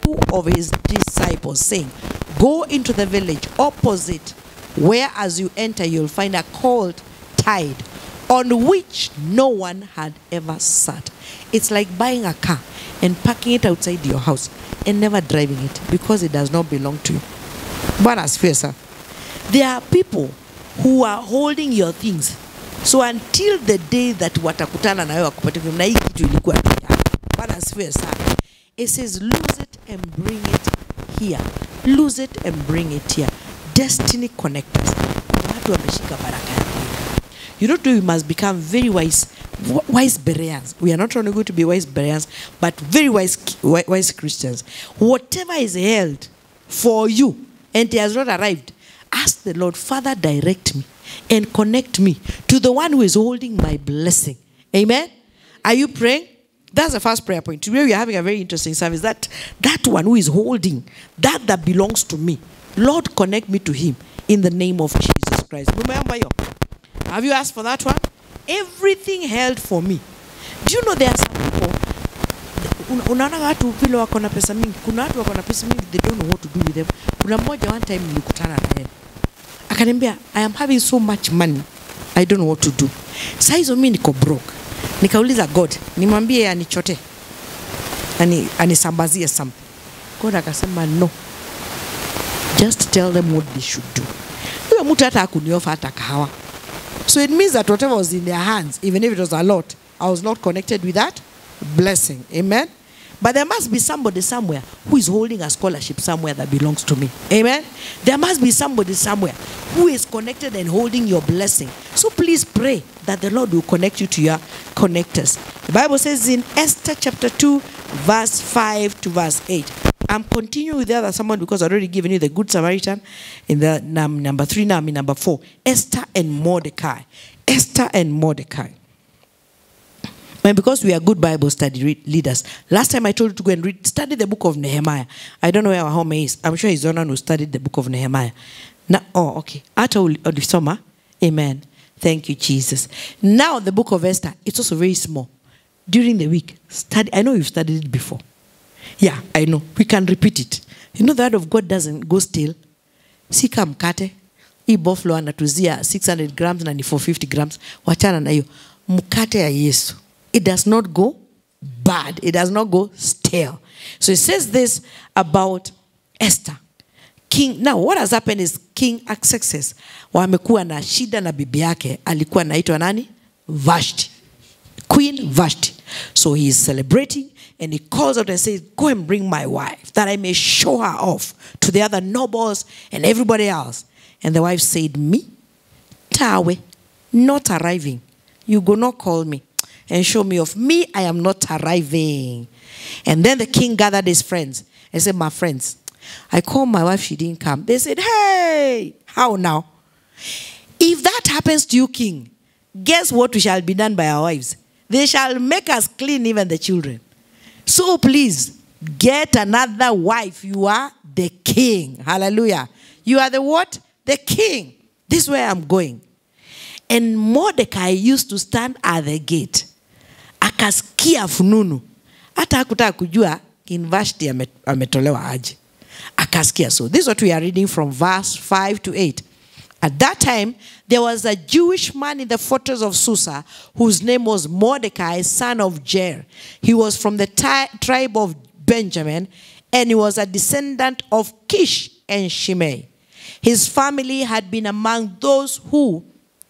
2 of his disciples, saying, "Go into the village opposite, where as you enter you'll find a colt tied, on which no one had ever sat." It's like buying a car and parking it outside your house and never driving it because it does not belong to you. But as fair, sir, there are people who are holding your things. So until the day that watakutana na wewe wakupate na hii kitu ilikuwa ya. But as fair, sir, it says lose it and bring it here. Lose it and bring it here. Destiny connectors. Watu wameshika baraka yako. You know, we must become very wise Bereans. We are not only going to be wise Bereans, but very wise Christians. Whatever is held for you and it has not arrived, ask the Lord, Father, direct me and connect me to the one who is holding my blessing. Amen? Are you praying? That's the first prayer point. Today we are having a very interesting service. That one who is holding, that belongs to me. Lord, connect me to him in the name of Jesus Christ. Have you asked for that one? Everything held for me. Do you know there are some people, unaona watu vile wako na pesa mingi, kuna watu wako na pesa mingi, they don't know what to do with them. Kuna mmoja one time nilikutana na yeye. Akaniambia, I am having so much money, I don't know what to do. Saizo mimi niko broke. Nikauliza God, nimwambie anichote. Anisambazie something. God akasema no. Just tell them what they should do. Huyo mtu hata hakuniofa hata kahawa. So it means that whatever was in their hands, even if it was a lot, I was not connected with that blessing. Amen? But there must be somebody somewhere who is holding a scholarship somewhere that belongs to me. Amen? There must be somebody somewhere who is connected and holding your blessing. So please pray that the Lord will connect you to your connectors. The Bible says in Esther chapter 2, verse 5 to verse 8. I'm continuing with the other someone because I've already given you the Good Samaritan in the number 3. Now I'm in number 4. Esther and Mordecai. Esther and Mordecai. And because we are good Bible study leaders, last time I told you to go and study the book of Nehemiah. I don't know where our home is. I'm sure he's the one who studied the book of Nehemiah. Now, oh, okay. After the summer, amen. Thank you, Jesus. Now the book of Esther, it's also very small. During the week, study. I know you've studied it before. Yeah, I know. We can repeat it. You know the word of God doesn't go still. Sika mkate. Hii boflo anatuzia 600 grams na ni 450 grams. Wachana na hiyo. Mkate ya Yesu. It does not go bad. It does not go stale. So it says this about Esther. King, now what has happened is King Xerxes wamekuwa na shida na bibi yake. Alikuwa anaitwa nani? Vashti. Queen Vashti. So he is celebrating. And he calls out and says, go and bring my wife, that I may show her off to the other nobles and everybody else. And the wife said, me? Tawe, not arriving. You go not call me and show me off. Me, I am not arriving. And then the king gathered his friends and said, my friends, I called my wife, she didn't come. They said, hey, how now? If that happens to you, king, guess what shall be done by our wives? They shall make us clean, even the children. So please, get another wife. You are the king. Hallelujah. You are the what? The king. This is where I'm going. And Mordecai used to stand at the gate. Akasikia fununu. Hata hakutaka kujua King Vashti ametolewa aje. Akasikia. So this is what we are reading from verse 5 to 8. At that time, there was a Jewish man in the fortress of Susa whose name was Mordecai, son of Jair. He was from the tribe of Benjamin, and he was a descendant of Kish and Shimei. His family had been among those who,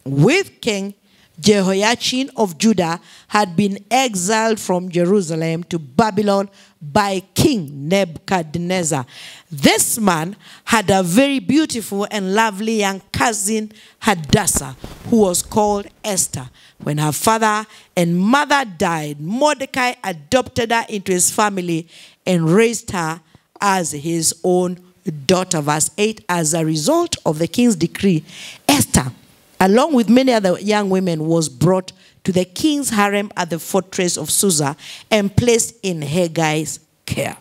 with King Jehoiachin of Judah, had been exiled from Jerusalem to Babylon by King Nebuchadnezzar. This man had a very beautiful and lovely young cousin, Hadassah, who was called Esther. When her father and mother died, Mordecai adopted her into his family and raised her as his own daughter. Verse 8, as a result of the king's decree, Esther, along with many other young women, was brought to the king's harem at the fortress of Susa and placed in Haggai's care.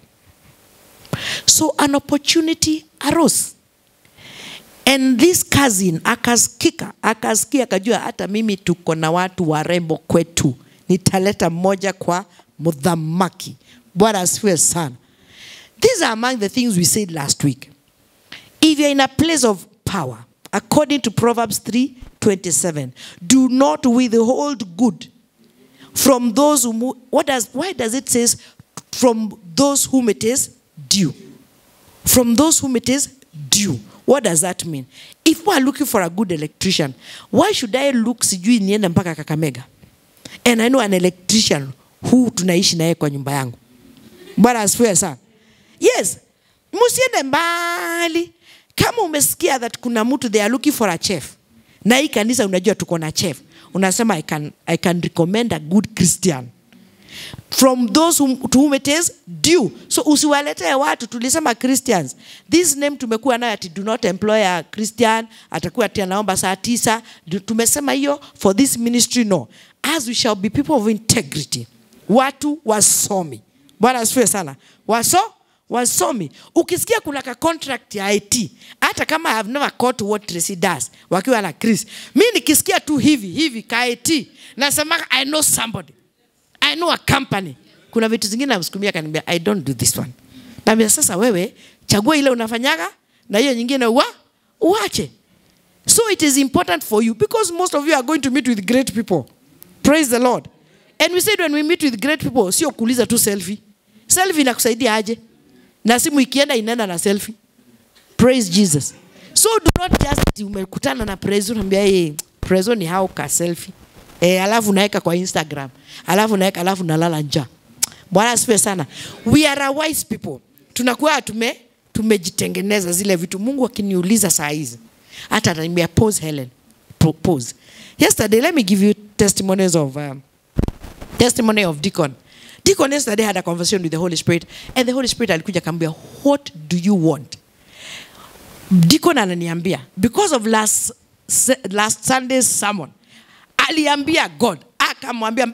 So an opportunity arose. And this cousin, akasikia akajua hata mimi tuko na watu warembo kwetu. Nitaleta moja kwa mudhamaki. Bwana asifiwe sana. These are among the things we said last week. If you're in a place of power, according to Proverbs 3:27, do not withhold good from those whom, why does it say from those whom it is due? From those whom it is due. What does that mean? If we are looking for a good electrician, why should I look sijui niende mpaka Kakamega? And I know an electrician who tunaishi naye kwa nyumba yangu. Bwana asifiwe sana. Yes. Musiende mbali. Kama umesikia that kuna mtu they are looking for a chef. Na hii kanisa unajua tuko na chef. Unasema I can recommend a good Christian. From those to whom it is due. So usiwalete watu tulisema Christians. This name tumekuwa nayo ati do not employ a Christian. Atakuwa ati anaomba saa 9. Tumesema hiyo for this ministry no. As we shall be people of integrity. Watu wasomi. Bwana asifiwe sana. Wasomi. Ukisikia kuna ka contract ya IT, hata kama I have never caught what Tracy does, wakiwa na Chris. Mimi nikisikia tu hivi ka IT, nasema I know somebody. I know a company. Kuna vitu zingine namsukumia kaniambia I don't do this one. Naambia sasa wewe chagua ile unafanyaga na hiyo nyingine uache. So it is important for you because most of you are going to meet with great people. Praise the Lord. And we said when we meet with great people, sio kuuliza tu selfie. Selfie inakusaidia aje? Na simu ikienda inaenda na selfie. Praise Jesus. So do not just umekutana na Prezo unamwambia Prezo ni how ka selfie. Alafu naeka kwa Instagram. Alafu nalala njaa. Bwana asifiwe sana. We are a wise people. Tunakuwa tumejitengeneza zile vitu. Mungu akiniuliza saa hizi. Hata ananiambia pause Hellen. Pause. Yesterday let me give you testimony of Deacon. Deacon yesterday had a conversation with the Holy Spirit, and the Holy Spirit alikuja kambia, what do you want? Deacon ananiambia, because of last Sunday's sermon, aliambia God, akamwambia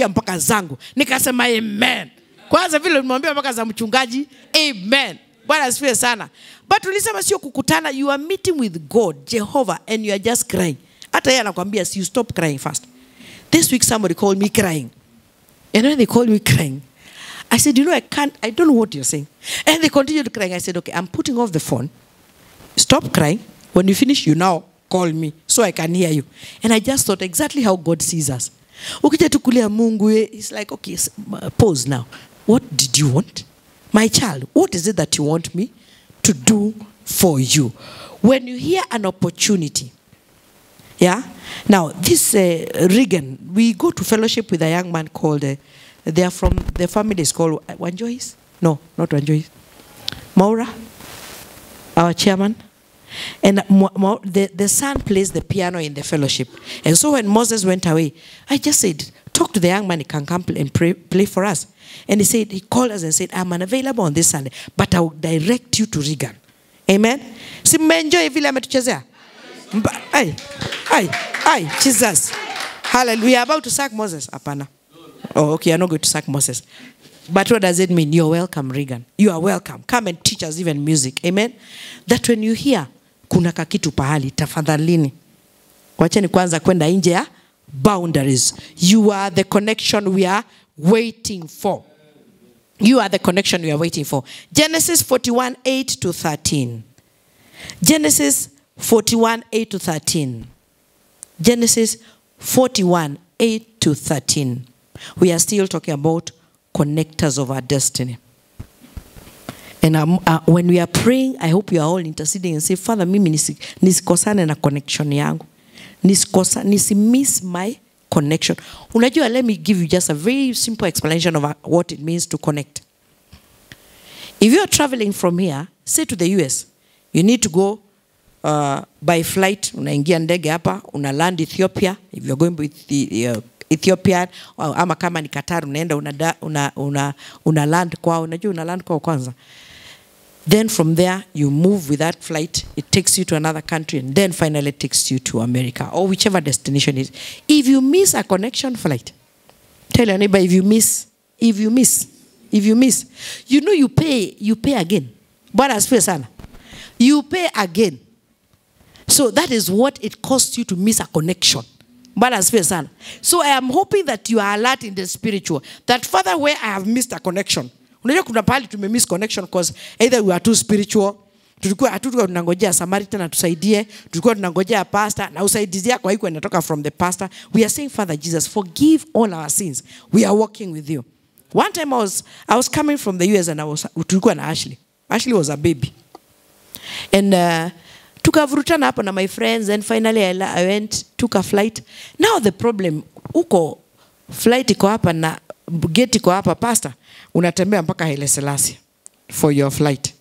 mpaka zangu. Nikasema amen. Kwanza vile nimwambia mpaka za mchungaji, amen. Bwana asifiwe sana. But ulisema sio kukutana, you are meeting with God, Jehovah, and you are just crying. Hata yeye anakuambia, you stop crying first. This week somebody called me crying. And when they called me crying, I said, I don't know what you're saying. And they continued crying. I said, okay, I'm putting off the phone. Stop crying. When you finish, you now call me so I can hear you. And I just thought exactly how God sees us. Ukija tukulia Mungu, it's like, okay, pause now. What did you want? My child, what is it that you want me to do for you? When you hear an opportunity, yeah. Now, this Regan, we go to fellowship with a young man called, they are from, the family is called Wanjois? No, not Wanjois. Maura, our chairman. And the son plays the piano in the fellowship. And so when Moses went away, I just said, talk to the young man, he can come and play for us. And he called us and said, I'm unavailable on this Sunday, but I will direct you to Regan. Amen? Si mmenjoy vile ametuchezea? Ay, Jesus. Hallelujah. We are about to sack Moses. Apana. Oh, okay, you're not going to sack Moses. But what does it mean? You're welcome, Regan. You are welcome. Come and teach us even music. Amen? That when you hear, kuna kakitu pahali, tafadhalini. Wacheni kwanza kwenda nje ya boundaries. You are the connection we are waiting for. You are the connection we are waiting for. Genesis 41:8-13. Genesis 41:8-13. Genesis 41:8-13. We are still talking about connectors of our destiny. And when we are praying, I hope you are all interceding and say, Father, mimi nisikosane na connection yangu. Nisi-miss my connection. Unajua, let me give you just a very simple explanation of what it means to connect. If you are traveling from here, say to the US, you need to go by flight, unaingia ndege hapa, una land Ethiopia. If you're going with the Ethiopian, ama kama ni Qatar, unaenda una land kwao, unajua una land kwao kwanza. Then from there, you move with that flight. It takes you to another country, and then finally it takes you to America, or whichever destination it is. If you miss a connection flight, tell your neighbor, if you miss, you know you pay again. Bwana asifiwe sana. You pay again. So that is what it costs you to miss a connection. Bwana asifiwe sana. So I am hoping that you are alert in the spiritual. That Father, where I have missed a connection, Unajua kuna pahali tumemiss connection because either we are too spiritual. Tulikuwa tunangojea Samaritan atusaidie, tulikuwa tunangojea pastor na usaidizi yako haiko inatoka from the pastor. We are saying, Father Jesus, forgive all our sins. We are walking with you. One time I was coming from the US and tulikuwa na Ashley. Ashley was a baby. And tukavurutana hapo na my friends, and finally I went, took a flight. Now the problem, uko flight iko hapa na gate iko hapa, pastor, unatembea mpaka Haile Selassie for your flight.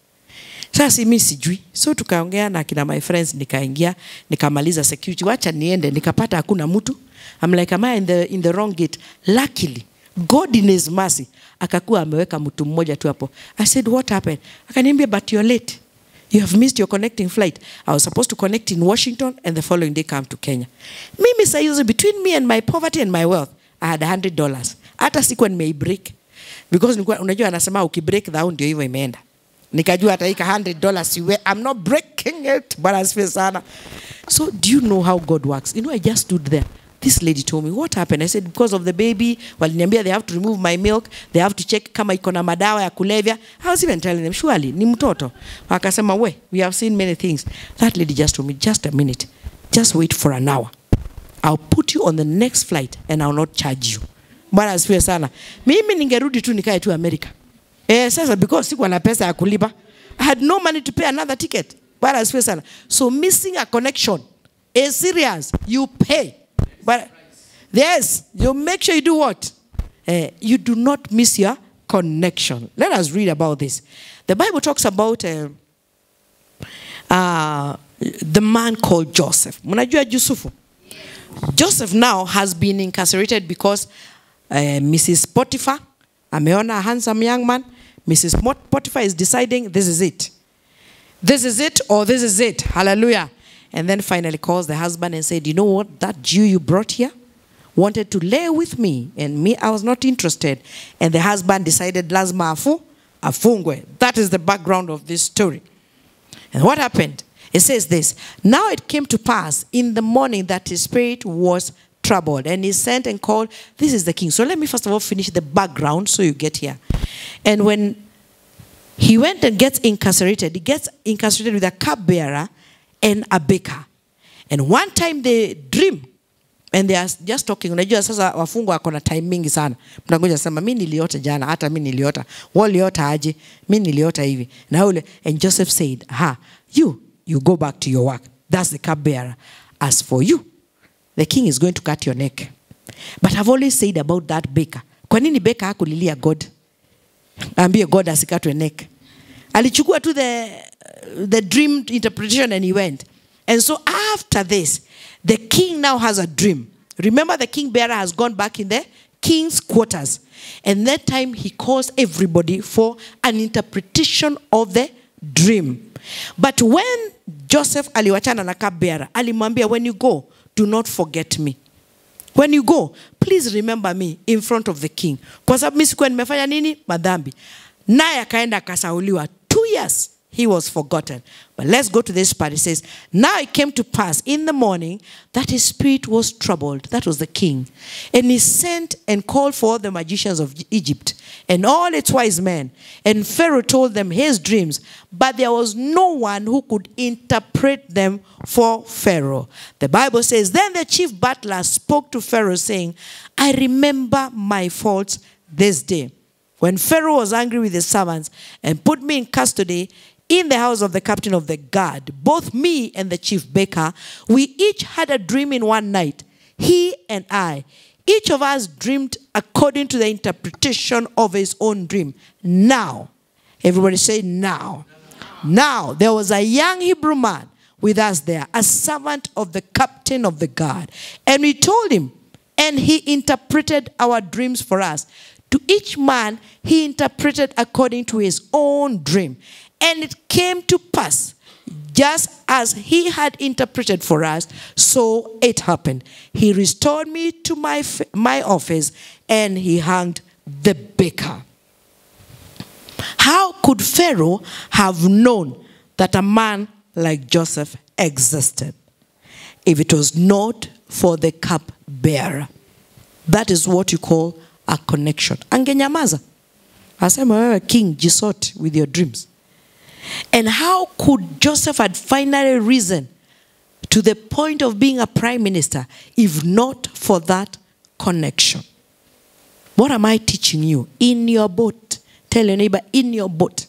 Sasa mimi sijui. So tukaongea na kina my friends, nikaingia, nikamaliza security, wacha niende, nikapata hakuna mtu. I'm like, am I in the wrong gate? Luckily, God in his mercy, akakuwa ameweka mtu mmoja tu hapo. I said, what happened? Akaniambia, but you're late. You have missed your connecting flight. I was supposed to connect in Washington and the following day come to Kenya. Mimi saizi, between me and my poverty and my wealth, I had $100. Hata sikuwa nimei-break. Because unajua anasema ukibreak down ndio hivyo imeenda. Nikajua hata hika $100 I'm not breaking it, but asifiwe sana. So do you know how God works? You know, I just stood there. This lady told me, what happened? I said, because of the baby. Waliniambia they have to remove my milk. They have to check kama iko na madawa ya kulevya. I was even telling them, surely, ni mtoto. Wakasema, we have seen many things. That lady just told me, just a minute. Just wait for an hour. I'll put you on the next flight and I'll not charge you. Bwana asifiwe sana. Mimi ningerudi tu nikae tu America. Sasa because sikuwa na pesa ya kulipa. I had no money to pay another ticket. Bwana asifiwe sana. So missing a connection is serious. You pay. But yes, you make sure you do what? You do not miss your connection. Let us read about this. The Bible talks about the man called Joseph. Mnajua Yusufu? Joseph now has been incarcerated because Mrs. Potiphar, ameona a handsome young man. Mrs. Potiphar is deciding this is it. This is it or this is it. Hallelujah. And then finally calls the husband and said, you know what, that Jew you brought here wanted to lay with me, and me, I was not interested. And the husband decided, lazima afungwe. That is the background of this story. And what happened? It says this, now it came to pass in the morning that his spirit was troubled, and he sent and called, this is the king. So let me first of all finish the background so you get here. And when he went and gets incarcerated, he gets incarcerated with a cupbearer and a baker. And one time they dream, and they are just talking. Unajua sasa wafungwa wako na time mingi sana. Mnangoja sema mimi niliota jana, hata mimi niliota. Wao liota aje? Mimi niliota hivi. Na ule, and Joseph said, you go back to your work. That's the cupbearer. As for you, the king is going to cut your neck. But I've always said about that baker. Kwa nini baker hakulilia God? Ambie God asikatwe neck. Alichukua tu the dream interpretation and he went. And so after this, the king now has a dream. Remember, the king bearer has gone back in the king's quarters. And that time he calls everybody for an interpretation of the dream. But when Joseph aliwachana na cupbearer, alimwambia, when you go, do not forget me. When you go, please remember me in front of the king. Kwa sababu mimi sikuwa nimefanya nini? Madhambi. Naye akaenda akasauliwa. 2 years he was forgotten. But let's go to this part. It says, now it came to pass in the morning that his spirit was troubled. That was the king. And he sent and called for the magicians of Egypt and all its wise men. And Pharaoh told them his dreams, but there was no one who could interpret them for Pharaoh. The Bible says, then the chief butler spoke to Pharaoh, saying, I remember my faults this day, when Pharaoh was angry with his servants and put me in custody in the house of the captain of the guard, both me and the chief baker, we each had a dream in one night, he and I. Each of us dreamed according to the interpretation of his own dream. Now, everybody say now. Now, there was a young Hebrew man with us there, a servant of the captain of the guard. And we told him, and he interpreted our dreams for us. To each man, he interpreted according to his own dream. And it came to pass, just as he had interpreted for us, so it happened. He restored me to my office, and he hanged the baker. How could Pharaoh have known that a man like Joseph existed if it was not for the cupbearer? That is what you call a connection. Angenyamaza. Asema wewe king jisort with your dreams. And how could Joseph had finally risen to the point of being a prime minister if not for that connection? What am I teaching you? In your boat. Tell your neighbor, in your boat.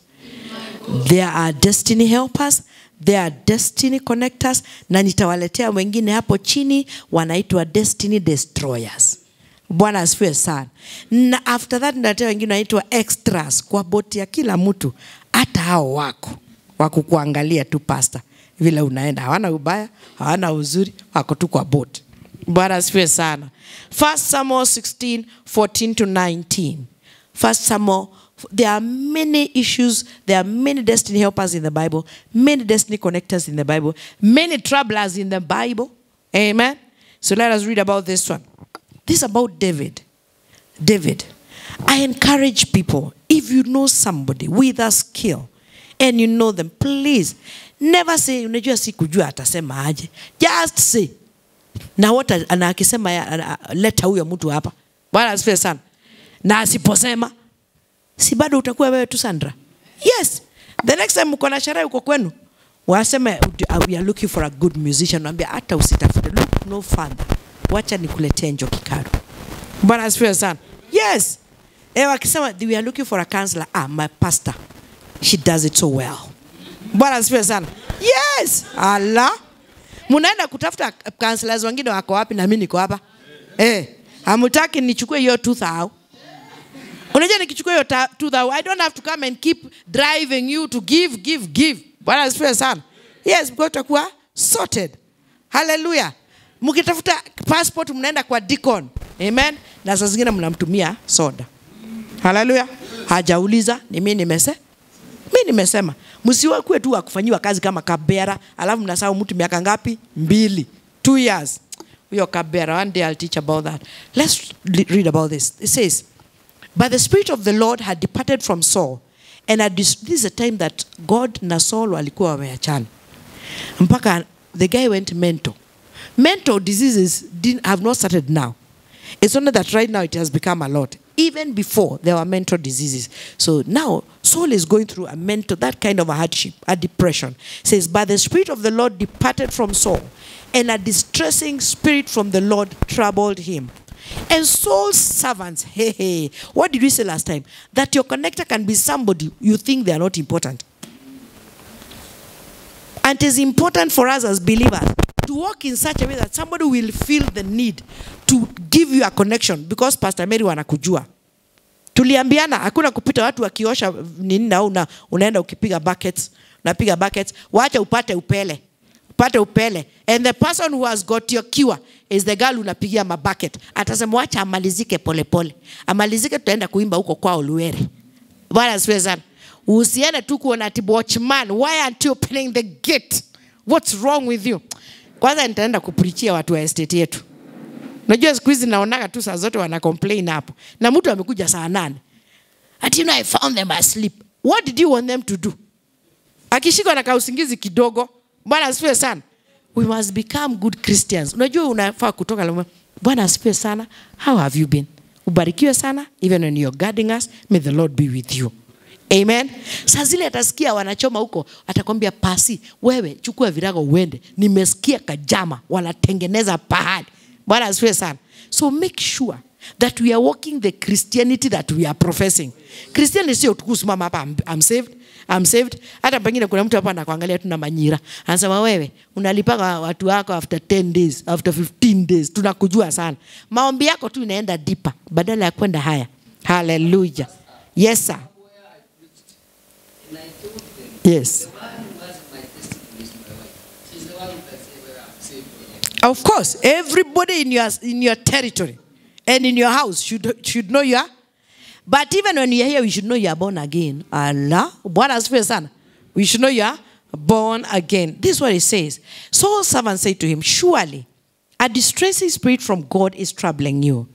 There are destiny helpers. There are destiny connectors. Na nitawaletea wengine hapo chini wanaitwa destiny destroyers. Bwana asifiwe sana. Na after that nitaletea wengine wanaitwa extras kwa boti ya kila mtu. Hata hao wako kuangalia tu pastor. Vile unaenda hawana ubaya, hawana uzuri, wako tu kwa boti. Bwana asifiwe sana. 1 Samuel 16:14 to 19. 1 Samuel, there are many issues, there are many destiny helpers in the Bible, many destiny connectors in the Bible, many troublers in the Bible. Amen. So let us read about this one. This is about David. David. I encourage people, if you know somebody with a skill and you know them, please never say, unajua sikujua atasema aje. Just say. Na wote anakisema leta huyo mtu hapa. Bwana asifiwe sana. Na asiposema si bado utakuwa wewe tu Sandra. Yes. The next time uko na sherehe uko kwenu, waseme we are looking for a good musician. Naambia hata usitafute, look no further. Wacha nikuletee Njoki Karu. Bwana asifiwe sana. Yes. Wakisema we are looking for a counselor. My pastor. She does it so well. Bwana asifiwe sana. Yes. Allah. Munaenda kutafuta counselors wengine wako wapi na mimi niko hapa? Hamutaki nichukue hiyo 2000. Unajua nikichukua hiyo 2000, I don't have to come and keep driving you to give. Bwana asifiwe sana. Yes, because tutakuwa sorted. Hallelujah. Mkitafuta passport mnaenda kwa deacon. Amen. Na saa zingine mnamtumia soda. Hallelujah. Hajauliza ni mimi nimesema. Msiwe kwe tu akufanyiwa kazi kama kabera, alafu mnasahau mtu miaka ngapi? 2 years. Huyo kabera, one day I'll teach about that. Let's read about this. It says, but the spirit of the Lord had departed from Saul, and this is a time that God na Saul walikuwa wameachana. Mpaka the guy went mental. Mental diseases have not started now. It's only that right now it has become a lot. Even before, there were mental diseases. So now, Saul is going through that kind of a hardship, a depression. It says, but the spirit of the Lord departed from Saul, and a distressing spirit from the Lord troubled him. And Saul's servants, what did we say last time? That your connector can be somebody you think they are not important. And it is important for us as believers to walk in such a way that somebody will feel the need to give you a connection, because Pastor Mary wanakujua. Tuliambiana hakuna kupita watu wakiosha nini na unaenda ukipiga buckets, unapiga buckets, wacha upate upele. And the person who has got your cure is the girl unapigia mabucket. Atasema wacha amalizike pole. Amalizike tutaenda kuimba huko kwao Luere. Bwana asifiwe sana. Usiende tu kuona ati watchman, why aren't you opening the gate? What's wrong with you? Kwanza nitaenda kupreachia watu wa estate yetu. Unajua siku hizi naonaga tu saa zote wana complain hapo. Na mtu amekuja saa 8. Ati I found them asleep. What did you want them to do? Akishika na kausingizi kidogo. Bwana asifiwe sana. We must become good Christians. Unajua unafaa kutoka leo. Bwana asifiwe sana. How have you been? Ubarikiwe sana. Even when you're guarding us, may the Lord be with you. Amen. Saa zile atasikia wanachoma huko, atakwambia pasi, wewe chukua virago uende. Nimesikia kajama wanatengeneza pahali. Bwana asifiwe sana. So make sure that we are walking the Christianity that we are professing. Christianity sio tukusimama hapa I'm saved. Hata pengine kuna mtu hapa anakuangalia tu na manyira. Anasema wewe unalipanga watu wako after 10 days, after 15 days. Tunakujua sana. Maombi yako tu inaenda deeper badala ya kwenda haya. Hallelujah. Yes sir. Yes. Of course, everybody in your territory and in your house should know you are. But even when you are here, we should know you are born again. Allah, Bwana asifiwe sana. We should know you are born again. This is what it says. Saul's servant said to him, surely a distressing spirit from God is troubling you.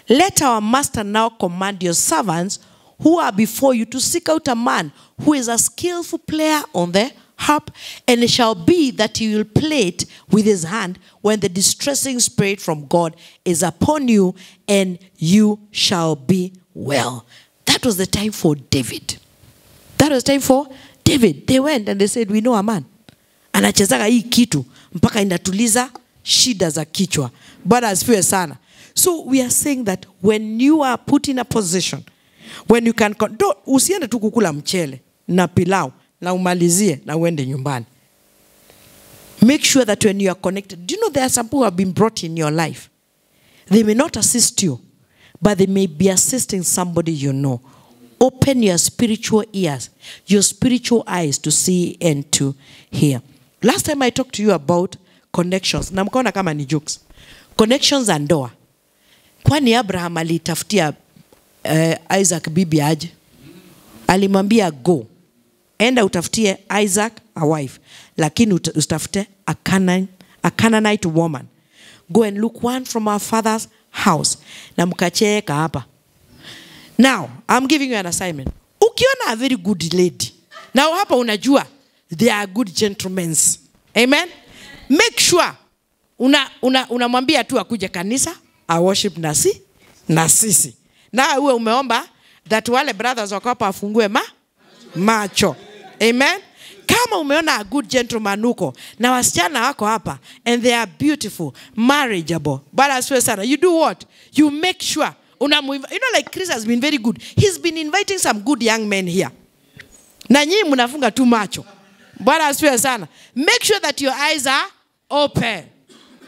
Let our master now command your servants who are before you to seek out a man who is a skillful player on the harp, and it shall be that he will play it with his hand when the distressing spirit from God is upon you, and you shall be well. That That was the time for David. That was time for David. They went and they said, we know a man. Anachezaga hii kitu mpaka inatuliza shida za kichwa. Bwana asifiwe sana. So we are saying that when you are put in a position, when you can, usiende tu kukula mchele na pilau na umalizie na uende nyumbani. Make sure that when you are connected, do you know there are some people who have been brought in your life? They may not assist you, but they may be assisting somebody you know. Open your spiritual ears, your spiritual eyes to see and to hear. Last time I talked to you about connections. Na mkaona kama ni jokes. Connections and ndoa. Kwani Abraham alitafutia Isaac bibi aje? Alimwambia go. Enda utafutie Isaac a wife. Lakini utafute a Canaanite woman. Go and look one from our father's house. Na mkacheka hapa. Now, I'm giving you an assignment. Ukiona a very good lady. Now hapa unajua they are good gentlemen. Amen? Make sure unamwambia tu akuje kanisa, I worship na sisi. Na uwe umeomba that wale brothers wako hapa afungue macho. Amen? Kama umeona a good gentleman huko na wasichana wako hapa and they are beautiful, marriageable. But as well as you do what? You make sure. You know, like Chris has been very good. He's been inviting some good young men here. Na nyinyi mnafunga tu macho. Bwana asifiwe sana. Make sure that your eyes are open.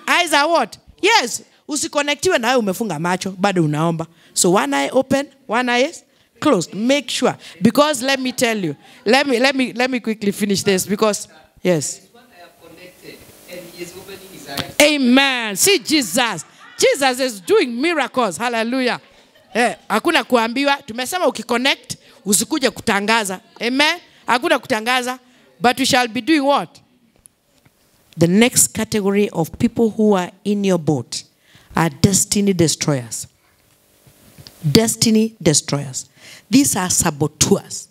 Eyes are what? Yes. Usikonektiwe na wewe umefunga macho, bado unaomba. So one eye open, one eye is closed. Make sure. Because let me tell you. Let me quickly finish this because yes. One I have connected and he is opening his eyes. Amen. See Jesus. Jesus is doing miracles. Hallelujah. Hakuna kuambiwa. Tumesema ukiconnect usikuje kutangaza. Amen. Hakuna kutangaza. But we shall be doing what? The next category of people who are in your boat are destiny destroyers. Destiny destroyers. These are saboteurs.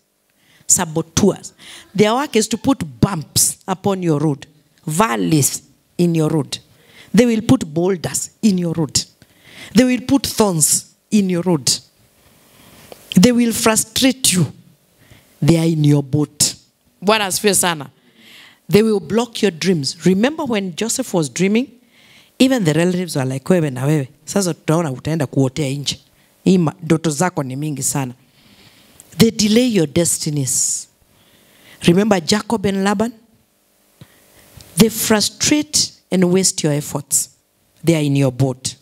Saboteurs. Their work is to put bumps upon your road. Valleys in your road. They will put boulders in your road. They will put thorns in your road. They will frustrate you. They are in your boat. Bwana asifiwe sana. They will block your dreams. Remember when Joseph was dreaming? Even the relatives were like, wewe na wewe. Sasa tutaona utaenda kuotea nje. Hii ndoto zako ni mingi sana. They delay your destinies. Remember Jacob and Laban? They frustrate and waste your efforts. They are in your boat.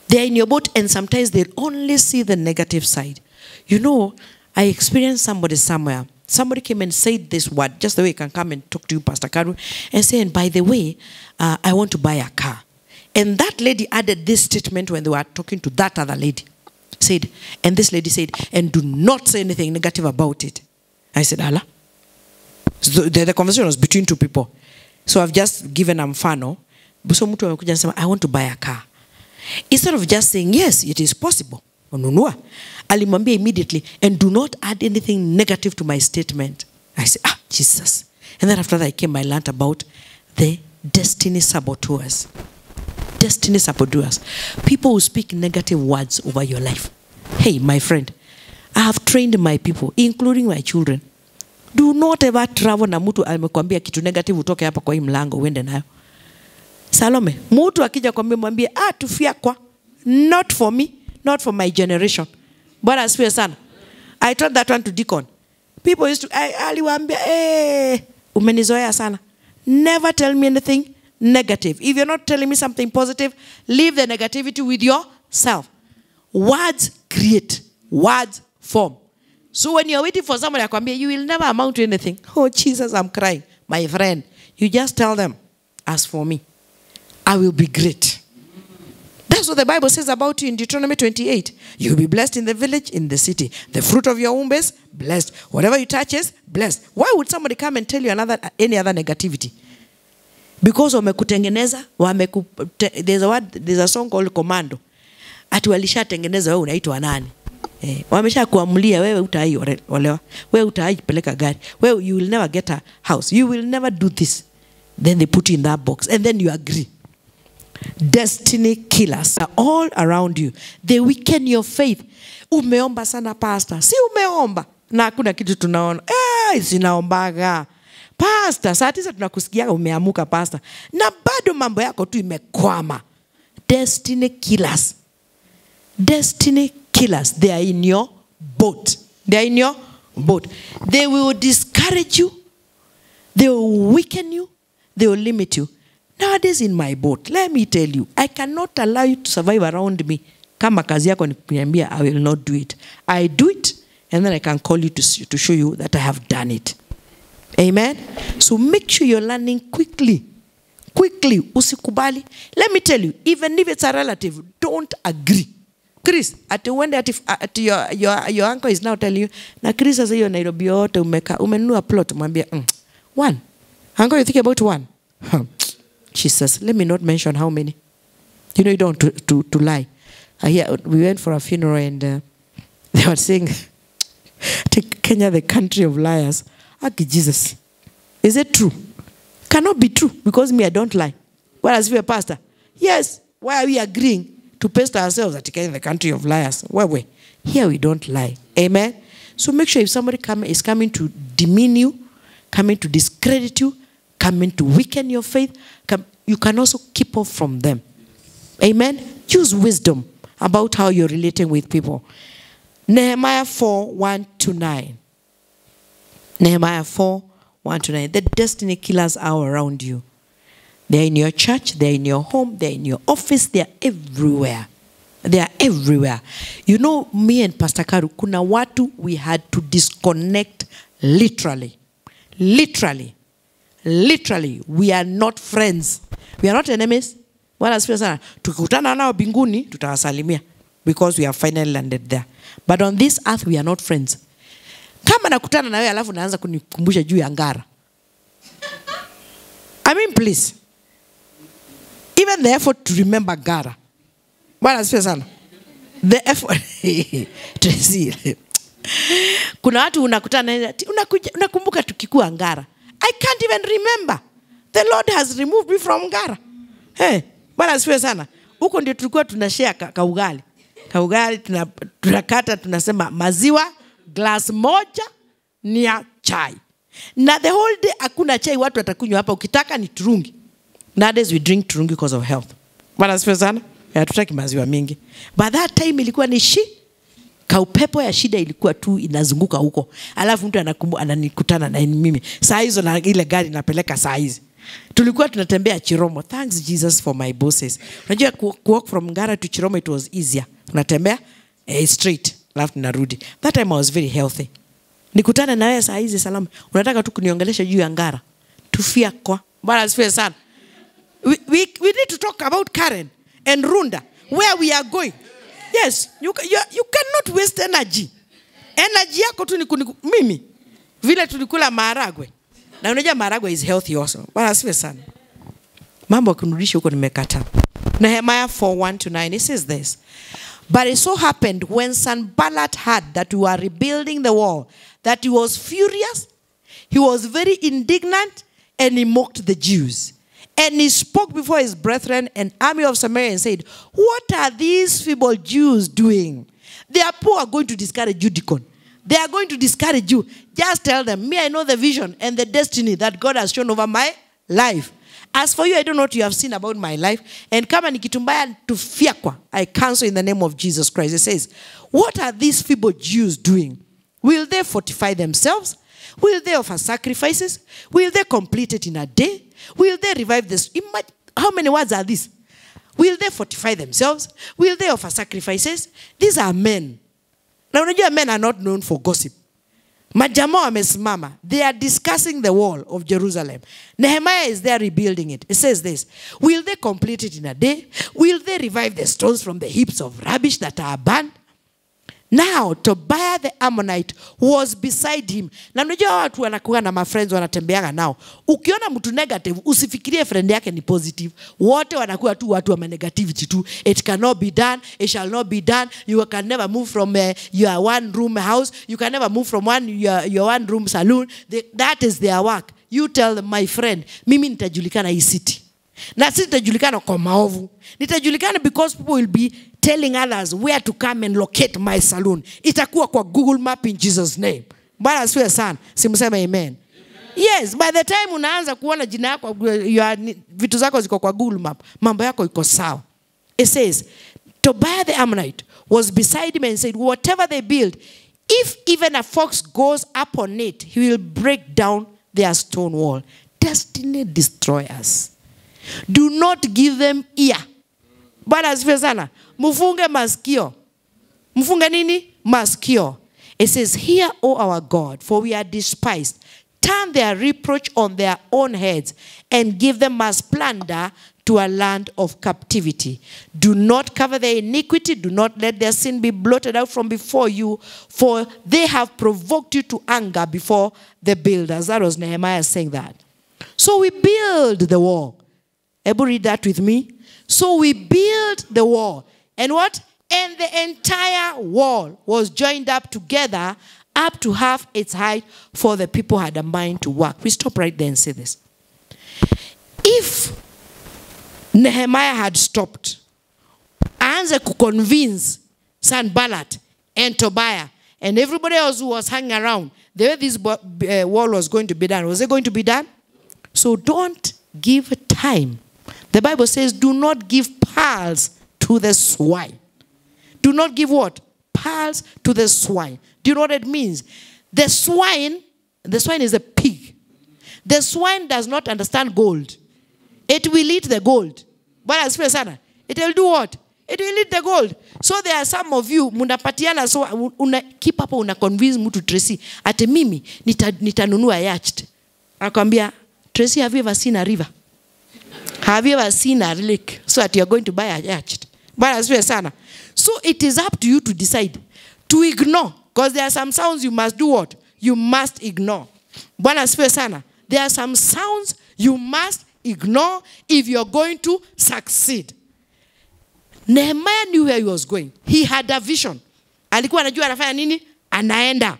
They are in your boat and sometimes they only see the negative side. You know, I experienced somebody somewhere. Somebody came and said this word, just the way I can come and talk to you, Pastor Karu, and say, and by the way, I want to buy a car. And that lady added this statement when they were talking to that other lady. Said, and this lady said, and do not say anything negative about it. I said, Allah. So the conversation was between two people. So I've just given a mfano. So mtu amekuja anasema, I want to buy a car. Instead of just saying, yes, it is possible. Ununua. Alimwambia immediately, and do not add anything negative to my statement. I said, Jesus. And then after that I came, I learned about the destiny saboteurs. Destiny saboteurs. People who speak negative words over your life. Hey, my friend, I have trained my people, including my children. Do not ever travel na mtu amekwambia kitu negative utoke hapa kwa hii mlango uende nayo. Salome, mtu akija kwambia mwambie, tufia kwa. Not for me, not for my generation. Bwana asifiwe sana. I told that one to Deacon. People used to, aliwaambia, umenizoea sana. Never tell me anything negative. If you're not telling me something positive, leave the negativity with yourself. Words create. Words form. So when you're waiting for somebody to come here, you will never amount to anything. Oh, Jesus, I'm crying. My friend, you just tell them, as for me, I will be great. That's what the Bible says about you in Deuteronomy 28. You'll be blessed in the village, in the city. The fruit of your womb is blessed. Whatever you touch is blessed. Why would somebody come and tell you any other negativity? Because wamekutengeneza, there's a song called Commando. Ati walishatengeneza wewe unaitwa nani? Wamesha kuamulia wewe utaiolewa. Wewe utaipeleka gari. Wewe you will never get a house. You will never do this. Then they put you in that box and then you agree. Destiny killers are all around you. They weaken your faith. Umeomba sana pastor. Si umeomba. Na hakuna kitu tunaona. Sinaombaga. Pastor, saa 9 tunakusikia umeamuka pastor. Na bado mambo yako tu imekwama. Destiny killers. Destiny killers. They are in your boat. They are in your boat. They will discourage you. They will weaken you. They will limit you. Nowadays in my boat, let me tell you, I cannot allow you to survive around me. Kama kazi yako ni kuniambia, I will not do it. I do it, and then I can call you to show you that I have done it. Amen? So make sure you're learning quickly. Quickly. Usikubali. Let me tell you, even if it's a relative, don't agree. Chris, at your uncle is now telling you, na Chris says you Nairobi yote umenunua plot, mwambia, one. Uncle, you think about one? She says, let me not mention how many. You know, you don't to lie. We went for a funeral and they were saying, take Kenya, the country of liars. Jesus. Is it true? Cannot be true because me, I don't lie. Whereas if you're a pastor, yes, why are we agreeing to paste ourselves at Kenya, the country of liars? Where? Here we don't lie. Amen? So make sure if somebody is coming to demean you, coming to discredit you, coming to weaken your faith, you can also keep off from them. Amen? Use wisdom about how you're relating with people. Nehemiah 4:1-9. Nehemiah 4:1-9. The destiny killers are around you. They're in your church, they're in your home, they're in your office, they're everywhere. They are everywhere. You know, me and Pastor Karu, kuna watu we had to disconnect literally. Literally. Literally, we are not friends. We are not enemies. Wala sio sana. Tukikutana nao binguni, tutawasalimia because we have finally landed there. But on this earth, we are not friends. Kama nakutana na wewe alafu naanza kunikumbusha juu ya ngara. I mean, please. Even the effort to remember ngara. Wala sio sana. The effort. Tracy. Kuna watu unakutana na unakumbuka tukikuwa ngara. I can't even remember. The Lord has removed me from ngara. Hey, bwana asifiwe sana. Huko ndio tulikuwa tunashare kaugali. Kaugali tunakata tunasema maziwa glass moja ni ya chai. Na the whole day hakuna chai watu watakunywa hapa, ukitaka ni turungi. Nowadays we drink turungi because of health. Bwana asifiwe sana. Hatutaki maziwa mingi. By that time ilikuwa ni kaupepo ya shida ilikuwa tu inazunguka huko. Alafu mtu ananikutana na mimi. Saa hizo na ile gari napeleka saa hizi. Tulikuwa tunatembea Chiromo. Thanks Jesus for my bosses. Unajua walk from Ngara to Chiromo it was easier. Unatembea straight. Alafu narudi. That time I was very healthy. Nikutana na wewe saa hizi salama. Unataka tu kuniongelesha juu ya Ngara. Tufia kwa. Bwana asifiwe sana. We need to talk about Karen and Runda. Where we are going. Yes, you cannot waste energy. Energy yako tu ni mimi. Vile tulikula maharagwe. Na unajua maharagwe is healthy also. Bwana asifiwe sana. Mambo kunirudisha huko nimekata. Nehemiah 4:1-9 it says this. But it so happened when Sanballat heard that we were rebuilding the wall that he was furious, he was very indignant, and he mocked the Jews. And he spoke before his brethren and army of Samaria and said, what are these feeble Jews doing? They are poor, going to discourage you, deacon. They are going to discourage you. Just tell them, me, I know the vision and the destiny that God has shown over my life. As for you, I don't know what you have seen about my life. And kama nikitumbaya tufiakwa, I cancel in the name of Jesus Christ. It says, what are these feeble Jews doing? Will they fortify themselves? Will they offer sacrifices? Will they complete it in a day? Will they revive this? How many words are these? Will they fortify themselves? Will they offer sacrifices? These are men. Now, men are not known for gossip. Majama wamesimama. They are discussing the wall of Jerusalem. Nehemiah is there rebuilding it. It says this. Will they complete it in a day? Will they revive the stones from the heaps of rubbish that are burned? Now, Tobiah the Ammonite was beside him. Na unajua watu wanakuwa na friends wanatembeanga nao. Ukiona mtu negative, usifikirie friend yake ni positive. Wote wanakuwa tu watu wa negativity tu. It cannot be done. It shall not be done. You can never move from your one room house. You can never move from your one room saloon. That is their work. You tell them, my friend, mimi nitajulikana hii city. Na sitajulikana kwa maovu. Nitajulikana because people will be telling others where to come and locate my saloon. Itakuwa kwa Google Map in Jesus' name. Bwana asifiwe sana. Simseme amen. Yes, by the time unaanza kuona jina yako, vitu zako ziko kwa Google Map, mambo yako iko sawa. It says, Tobiah the Ammonite was beside him and said, whatever they build, if even a fox goes up on it, he will break down their stone wall. Destiny destroyers. Do not give them ear. Bwana asifiwe sana. Mfunge masikio. Mfunge nini? Masikio. It says, hear, O our God, for we are despised. Turn their reproach on their own heads and give them as plunder to a land of captivity. Do not cover their iniquity. Do not let their sin be blotted out from before you, for they have provoked you to anger before the builders. That was Nehemiah saying that. So we build the wall. Ever read that with me? So we build the wall. And what? And the entire wall was joined up together up to half its height, for the people had a mind to work. We stop right there and say this. If Nehemiah had stopped, aanze to convince Sanballat and Tobiah and everybody else who was hanging around, the way this wall was going to be done, was it going to be done? So don't give time. The Bible says, do not give pearls to the swine. Do not give what? Pearls to the swine. Do you know what it means? The swine is a pig. The swine does not understand gold. It will eat the gold. But as for sana, it will do what? It will eat the gold. So there are some of you, munapatiana so keep up una convince mtu Tracy, ate mimi nitanunua yacht. Akwambia, Tracy, have you ever seen a river? Have you ever seen a lake? So that you are going to buy a yacht. But as for sana. So it is up to you to decide. To ignore. Because there are some sounds you must do what? You must ignore. Bwana asifiwe sana. There are some sounds you must ignore if you're going to succeed. Nehemiah knew where he was going. He had a vision. Alikuwa anajua anafanya nini? Anaenda.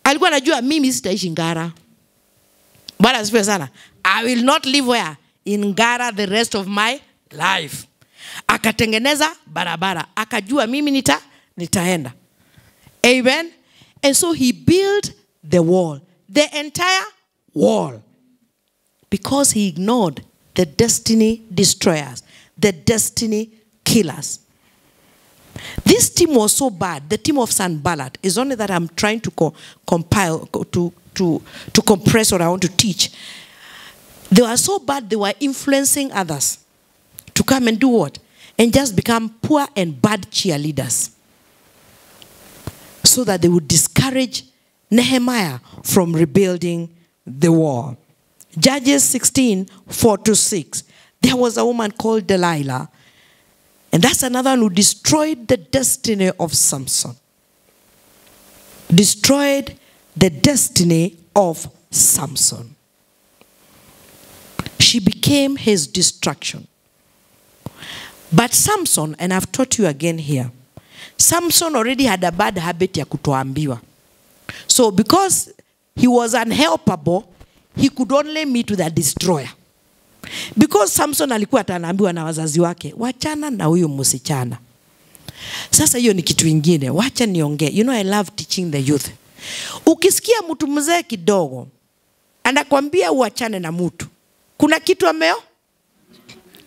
Alikuwa anajua mimi sitaishi Ngara. Bwana asifiwe sana. I will not live where? In Ngara the rest of my life. Akatengeneza barabara. Akajua mimi nitaenda. Amen. And so he built the wall. The entire wall. Because he ignored the destiny destroyers. The destiny killers. This team was so bad. The team of Sanballat is only that I'm trying to compile, to compress what I want to teach. They were so bad, they were influencing others to come and do what? And just become poor and bad cheerleaders. So that they would discourage Nehemiah from rebuilding the wall. Judges 16:4-6. There was a woman called Delilah. And that's another one who destroyed the destiny of Samson. Destroyed the destiny of Samson. She became his destruction. But Samson, and I've taught you again here, Samson already had a bad habit ya kutoambiwa. So because he was unhelpable, he could only meet with a destroyer. Because Samson alikuwa ataambiwa na wazazi wake, wachana na huyo msichana. Sasa hiyo ni kitu kingine, wacha niongee. You know, I love teaching the youth. Ukisikia mtu mzee kidogo anakuambia uachane na mtu, kuna kitu ameo?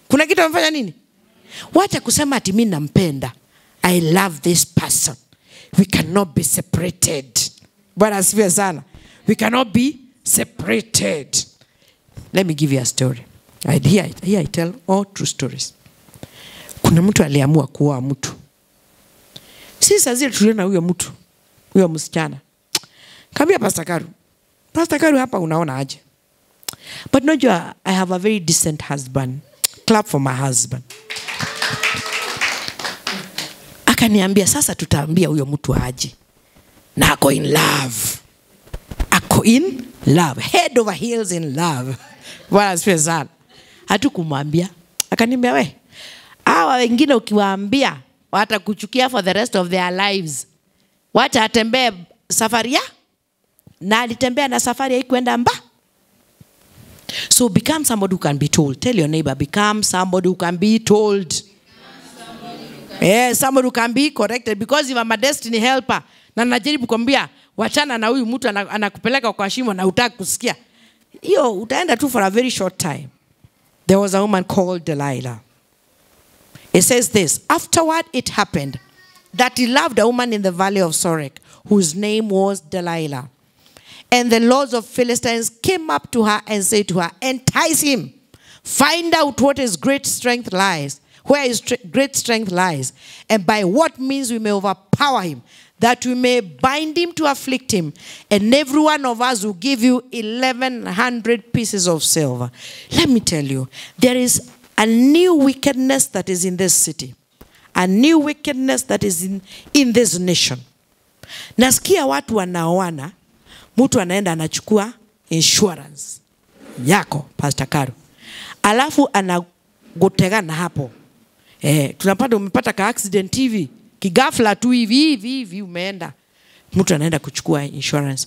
Kuna kitu amefanya nini? Wacha kusema ati mimi nampenda. I love this person. We cannot be separated. Bwana asifiwe sana. We cannot be separated. Let me give you a story. Here I tell all true stories. Kuna mtu aliamua kuoa mtu. Sisi zile tuliona huyo mtu, huyo msichana. Kaambia Pastor Karu. Pastor Karu, hapa unaona aje? But no, I have a very decent husband. Clap for my husband. Akaniambia sasa tutaambia huyo mtu aje. Na ako in love. Ako in love. Head over heels in love. Bwana asifiwe sana. Hatukumwambia. Akaniambia we, hawa wengine ukiwaambia watakuchukia for the rest of their lives. Wacha atembee safari ya. Na alitembea na safari haikwenda mba. So become somebody who can be told. Tell your neighbor, become somebody who can be told. Yeah, somebody who can be corrected. Because if I'm a destiny helper, na najaribu kuambia wachana na huyu mtu anakupeleka kwa shimo na hutaki kusikia. Hiyo utaenda tu for a very short time. There was a woman called Delilah. It says this, afterward it happened that he loved a woman in the valley of Sorek, whose name was Delilah. And the lords of Philistines came up to her and said to her, entice him. Find out what his great strength lies, where his great strength lies, and by what means we may overpower him, that we may bind him to afflict him, and every one of us will give you 1,100 pieces of silver. Let me tell you, there is a new wickedness that is in this city. A new wickedness that is in this nation. Nasikia watu wanaoana, mtu anaenda anachukua insurance yako, Pastor Karu. Alafu anagotegana hapo. Tunapata umepata ka accident hivi, kigafla tu hivi umeenda. Mtu anaenda kuchukua insurance.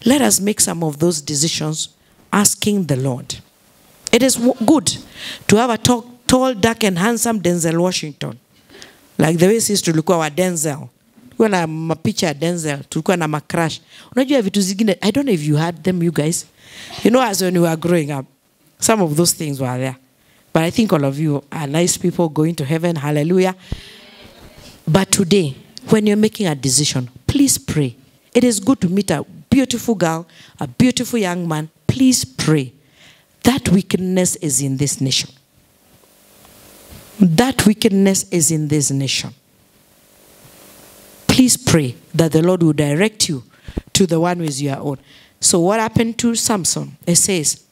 Let us make some of those decisions asking the Lord. It is good to have a tall, dark and handsome Denzel Washington. Like the way sisi tulikuwa wa Denzel. Tulikuwa na mapicha ya Denzel, tulikuwa na macrash. Unajua vitu zingine, I don't know if you had them, you guys. You know, as when you were growing up, some of those things were there. But I think all of you are nice people going to heaven. Hallelujah. But today, when you're making a decision, please pray. It is good to meet a beautiful girl, a beautiful young man. Please pray. That wickedness is in this nation. That wickedness is in this nation. Please pray that the Lord will direct you to the one with your own. So what happened to Samson? It says,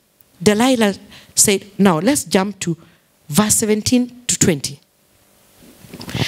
Delilah said, now let's jump to verse 17 to 20.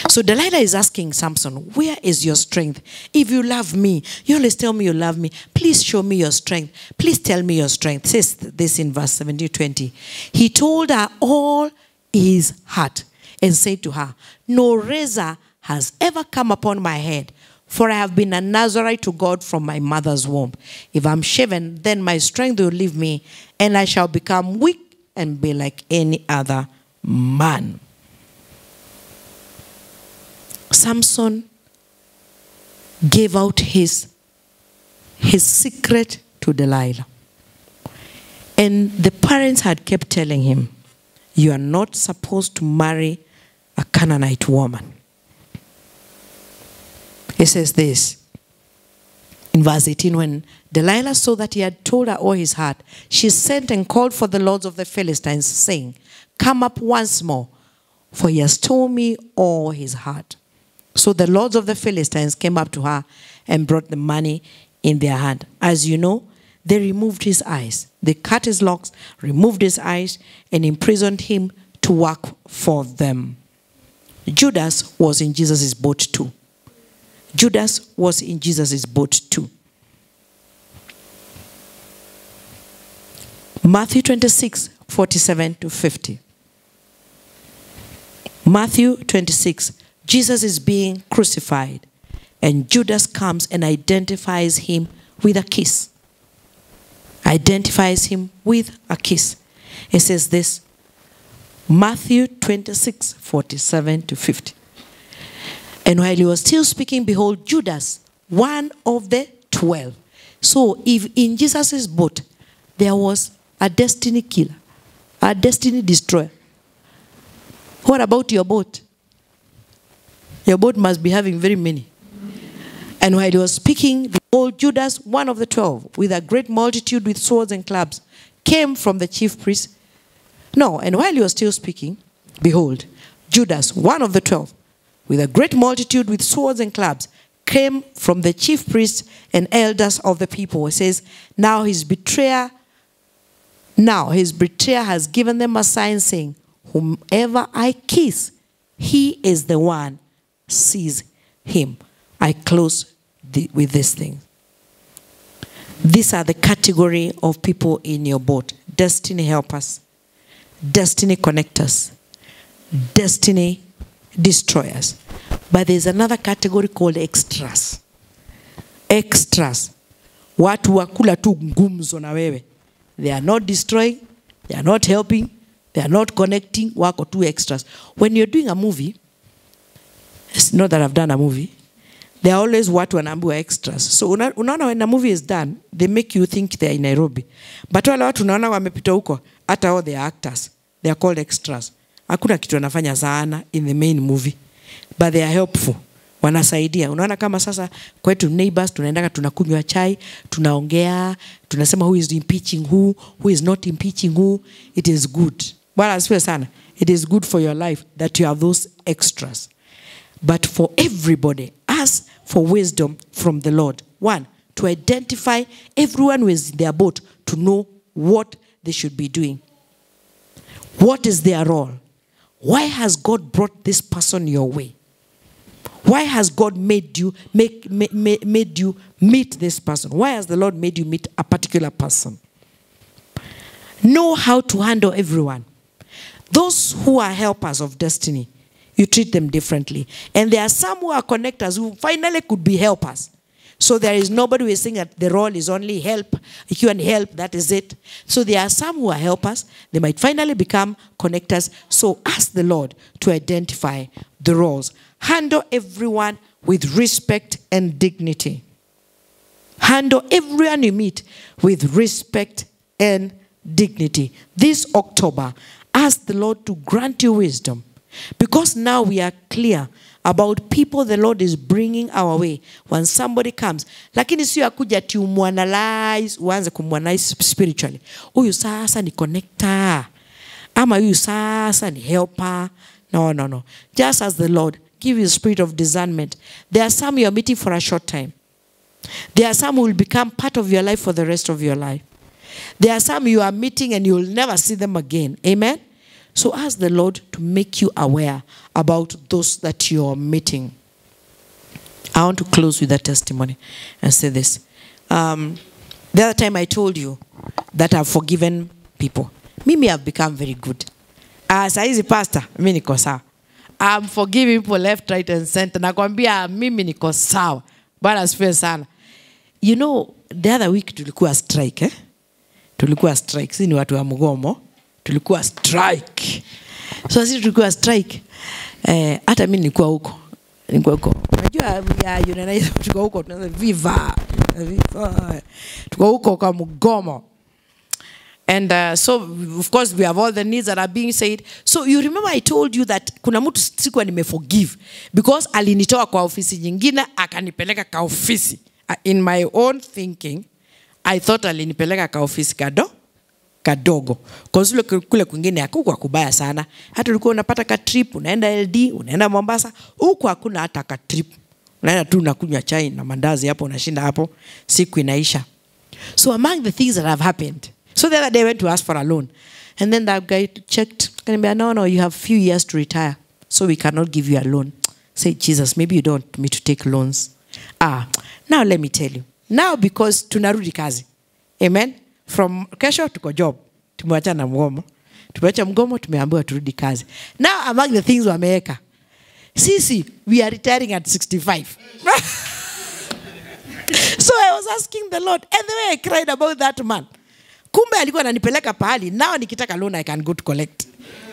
So Delilah is asking Samson, where is your strength? If you love me, you always tell me you love me. Please show me your strength. Please tell me your strength. It says this in verse 17 to 20. He told her all his heart and said to her, no razor has ever come upon my head, for I have been a Nazarite to God from my mother's womb. If I'm shaven, then my strength will leave me, and I shall become weak and be like any other man. Samson gave out his secret to Delilah. And the parents had kept telling him, you are not supposed to marry a Canaanite woman. It says this in verse 18, when Delilah saw that he had told her all his heart, she sent and called for the lords of the Philistines, saying, come up once more, for he has told me all his heart. So the lords of the Philistines came up to her and brought the money in their hand. As you know, they removed his eyes. They cut his locks, removed his eyes, and imprisoned him to work for them. Judas was in Jesus' boat too. Judas was in Jesus' boat too. Matthew 26, 47 to 50. Matthew 26, Jesus is being crucified, and Judas comes and identifies him with a kiss. Identifies him with a kiss. It says this, Matthew 26, 47 to 50. And while he was still speaking, behold, Judas, one of the 12. So if in Jesus' boat, there was a destiny killer, a destiny destroyer, what about your boat? Your boat must be having very many. And while he was speaking, behold, Judas, one of the 12, with a great multitude with swords and clubs, came from the chief priests. No, and while he was still speaking, behold, Judas, one of the 12, with a great multitude with swords and clubs, came from the chief priests and elders of the people. It says, now his betrayer has given them a sign, saying, whomever I kiss, he is the one. Seize him. I close with this thing. These are the category of people in your boat. Destiny helpers, destiny connectors, destiny destroyers. But there's another category called extras. Extras. Watu wakula tu ngumzo na wewe. They are not destroying. They are not helping. They are not connecting. Work or two extras. When you're doing a movie, it's not that I've done a movie. There are always watu wanaambiwa extras. So unaona when a movie is done, they make you think they are in Nairobi. But wale watu unaona wamepita huko, hata all the actors, they are called extras. Hakuna kitu wanafanya sana in the main movie. But they are helpful. Wanasaidia. Unaona kama sasa kwetu neighbors tunaendanga tunakunywa chai, tunaongea, tunasema who is impeaching who is not impeaching who. It is good. Bwana asifiwe sana. It is good for your life that you have those extras. But for everybody, ask for wisdom from the Lord. One, to identify everyone who is in their boat to know what they should be doing. What is their role? Why has God brought this person your way? Why has God made you made you meet this person? Why has the Lord made you meet a particular person? Know how to handle everyone. Those who are helpers of destiny, you treat them differently. And there are some who are connectors who finally could be helpers. So there is nobody who is saying that the role is only help. If you can help, that is it. So there are some who are helpers. They might finally become connectors. So ask the Lord to identify the roles. Handle everyone with respect and dignity. Handle everyone you meet with respect and dignity. This October, ask the Lord to grant you wisdom. Because now we are clear about people the Lord is bringing our way when somebody comes. Lakini sio akuja ati umuanalyze, uanze kumuanalyze spiritually. Huyu sasa ni connector. Ama huyu sasa ni helper. No. Just as the Lord give you a spirit of discernment. There are some you are meeting for a short time. There are some who will become part of your life for the rest of your life. There are some you are meeting and you will never see them again. Amen? So ask the Lord to make you aware about those that you are meeting. I want to close with a testimony and say this. The other time I told you that I've forgiven people. Mimi have become very good. Saizi pastor, mimi niko sawa. I'm forgiving people left, right, and center. Nakwambia mimi niko sawa. Bwana asifiwe sana. You know, the other week tulikuwa strike, Tulikuwa strike. Sisi ni watu wa mgomo. Tulikuwa strike. So sisi tulikuwa strike. Hata mimi nilikuwa huko. Unajua unaniza tuko huko tunaanza viva. Tuko huko kwa mgomo. And so, of course, we have all the needs that are being said. So, you remember I told you that kuna mtu sikuwa nimeforgive because alinitoa kwa ofisi nyingine, akanipeleka kwa ofisi. In my own thinking, I thought alinipeleka kwa ofisi kadogo. Because kule kwingine hakukuwa kubaya sana. Hata ulikuwa unapata ka trip, unaenda LD, unaenda Mombasa, huko hakuna hata ka trip. Unaenda tu unakunywa chai na mandazi hapo, unashinda hapo, siku inaisha. So, among the things that have happened, so the other day I went to ask for a loan. And then that guy checked. And he said, no, you have a few years to retire. So we cannot give you a loan. Say, Jesus, maybe you don't want me to take loans. Now let me tell you. Now because tunarudi kazi. Amen. From kesho tuko job. Tumewacha na mgomo. Tumewacha mgomo, tumeambiwa turudi kazi. Now among the things wameweka. Sisi, we are retiring at 65. So I was asking the Lord. And the way I cried about that man. Kumbe alikuwa ananipeleka pahali. Now nikitaka loan I can go to collect.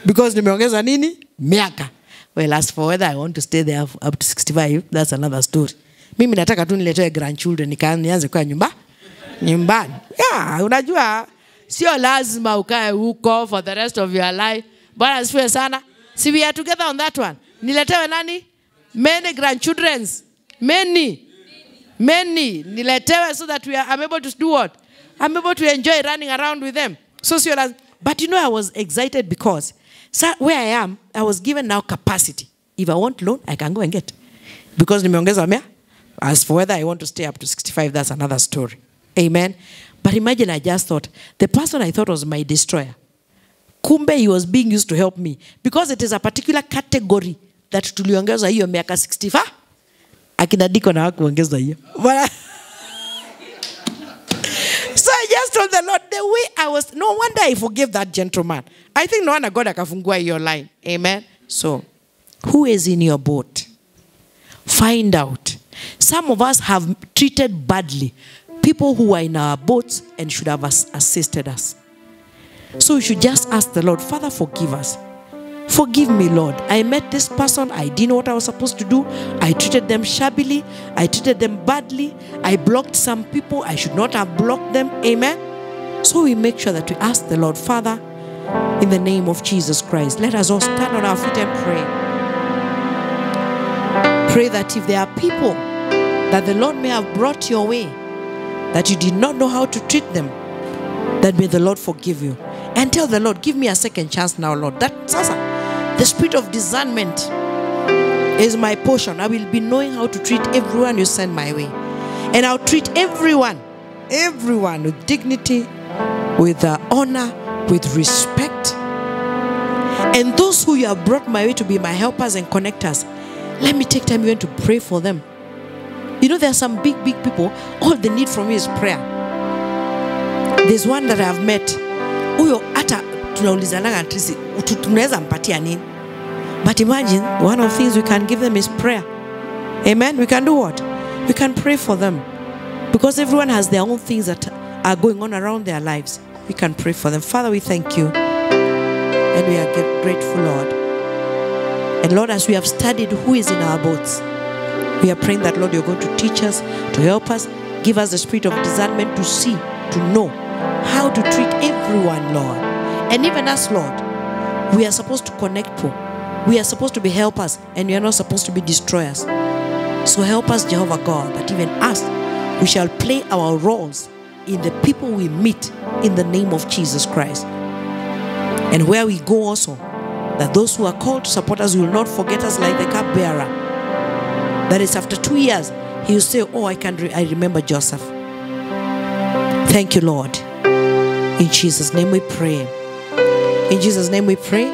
Because nimeongeza nini? Miaka. Well, as for whether I want to stay there up to 65, that's another story. Mimi nataka tu niletee grandchildren nianze kwa nyumbani. Yeah, unajua sio lazima ukae huko for the rest of your life. Bwana asifiwe sana. See, we are together on that one. Niletewe nani? Many grandchildrens. Many. Niletewe so that I'm able to do what? I'm able to enjoy running around with them. But you know, I was excited because where I am, I was given now capacity. If I want loan, I can go and get. Because nimeongeza mea. As for whether I want to stay up to 65, that's another story. Amen. But imagine I just thought, the person I thought was my destroyer. Kumbe, he was being used to help me. Because it is a particular category that tuliongeza hiyo miaka 65. Akina diko na hakuongeza hiyo. So I just told the Lord, the way I was, no wonder I forgave that gentleman. I think no wonder God akafungua your line. Amen. So, who is in your boat? Find out. Some of us have treated badly people who are in our boats and should have assisted us. So we should just ask the Lord, Father, forgive us. Forgive me, Lord. I met this person. I didn't know what I was supposed to do. I treated them shabbily. I treated them badly. I blocked some people. I should not have blocked them. Amen. So we make sure that we ask the Lord, Father, in the name of Jesus Christ, let us all stand on our feet and pray. Pray that if there are people that the Lord may have brought your way, that you did not know how to treat them, that may the Lord forgive you. And tell the Lord, give me a second chance now, Lord. That Sasa, the spirit of discernment is my portion. I will be knowing how to treat everyone you send my way. And I'll treat everyone with dignity, with honor, with respect. And those who you have brought my way to be my helpers and connectors, let me take time even to pray for them. You know, there are some big people, all they need from me is prayer. There's one that I have met. But imagine, one of the things we can give them is prayer. Amen. We can do what? We can pray for them. Because everyone has their own things that are going on around their lives. We can pray for them. Father, we thank you. And we are grateful, Lord. And Lord, as we have studied who is in our boats, we are praying that, Lord, you're going to teach us, to help us, give us the spirit of discernment to see, to know how to treat everyone, Lord. And even us, Lord, we are supposed to connect people. We are supposed to be helpers, and we are not supposed to be destroyers. So help us, Jehovah God, that even us, we shall play our roles in the people we meet in the name of Jesus Christ. And where we go also, that those who are called to support us will not forget us like the cupbearer. That is, after 2 years, he will say, oh, I remember Joseph. Thank you, Lord. In Jesus' name we pray. In Jesus' name we pray.